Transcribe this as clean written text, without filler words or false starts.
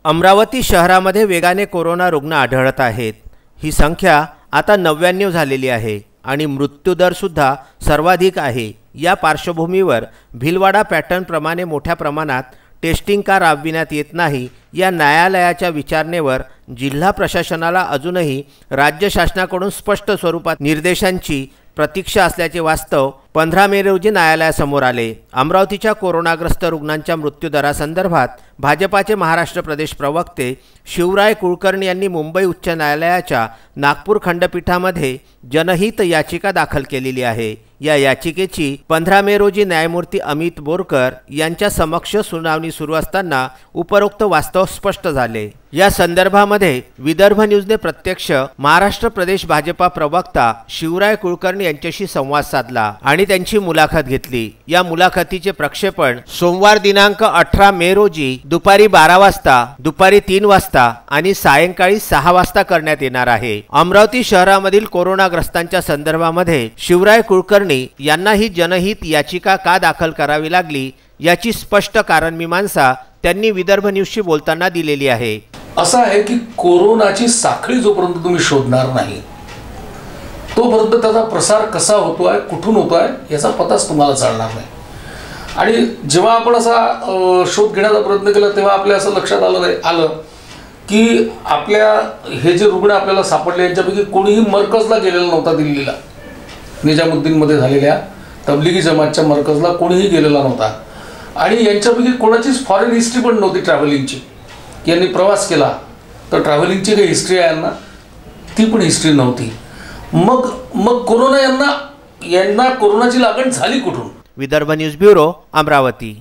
अमरावती शहरामध्ये वेगाने कोरोना रुग्ण आढळत आहेत। ही संख्या आता 99 झालेली आहे आणि मृत्यूदर सुद्धा सर्वाधिक आहे। या पार्श्वभूमीवर भिलवाडा पॅटर्न प्रमाणे मोठ्या प्रमाणात टेस्टिंग का राबविण्यात येत नाही या न्यायालयाच्या विचारणेवर जिल्हा प्रशासनाला अजूनही राज्य शासनाकडून स्पष्ट स्वरूपात निर्देशांची प्रतीक्षा असल्याचे वास्तव 15 मे रोजी न्यायालयासमोर आले। अमरावतीच्या कोरोनाग्रस्त रुग्णांच्या मृत्यूदरासंदर्भात भाजपाचे महाराष्ट्र प्रदेश प्रवक्ते शिवराय कुलकर्णी यांनी मुंबई उच्च न्यायालयाच्या नागपूर खंडपीठामध्ये जनहित याचिका दाखल केलेली आहे। या याचिकेची 15 मे रोजी न्यायमूर्ती अमित बोरकर यांच्या समक्ष सुनावणी सुरू असताना उपरोक्त वास्तव स्पष्ट झाले। या संदर्भामध्ये विदर्भ न्यूजने प्रत्यक्ष महाराष्ट्र प्रदेश भाजपा प्रवक्ता शिवराय कुलकर्णी यांच्याशी संवाद साधला आणि त्यांची मुलाखत घेतली। या मुलाखतीचे प्रक्षेपण सोमवार दिनांक 18 मे रोजी दुपारी 12 वाजता, दुपारी 3 वाजता आणि सायंकाळी 6 वाजता करण्यात येणार आहे। अमरावती शहरामधील कोरोनाग्रस्तांच्या संदर्भामध्ये शिवराय कुलकर्णी यांना ही जनहित याचिका का दाखल करावी लागली याची स्पष्ट कारणमीमांसा त्यांनी विदर्भ न्यूजशी बोलताना दिलेली आहे। असं आहे की कोरोनाची साखळी जोपर्यंत तुम्ही शोधणार नाही तोपर्यंत त्याचा प्रसार कसा होतोय, कुठून होतोय याचा पताच तुम्हाला चालणार नाही। आणि जेव्हा आपण असा शोध घेण्याचा प्रयत्न केला तेव्हा आपल्या असं लक्षात आलं की आपल्या हे जे रुग्ण आपल्याला सापडले यांच्यापैकी कोणीही मरकजला गेलेला नव्हता। दिल्लीला निजामुद्दीनमध्ये झालेल्या तबलिगी जमातच्या मरकजला कोणीही गेलेला नव्हता आणि यांच्यापैकी कोणाचीच फॉरेन हिस्ट्री पण नव्हती ट्रॅव्हलिंगची। यांनी प्रवास केला तर ट्रॅव्हलिंगची काही हिस्ट्री आहे यांना, ती पण हिस्ट्री नव्हती। मग कोरोना यांना कोरोनाची लागण झाली कुठून? Vidarbha news bureau, Amravati.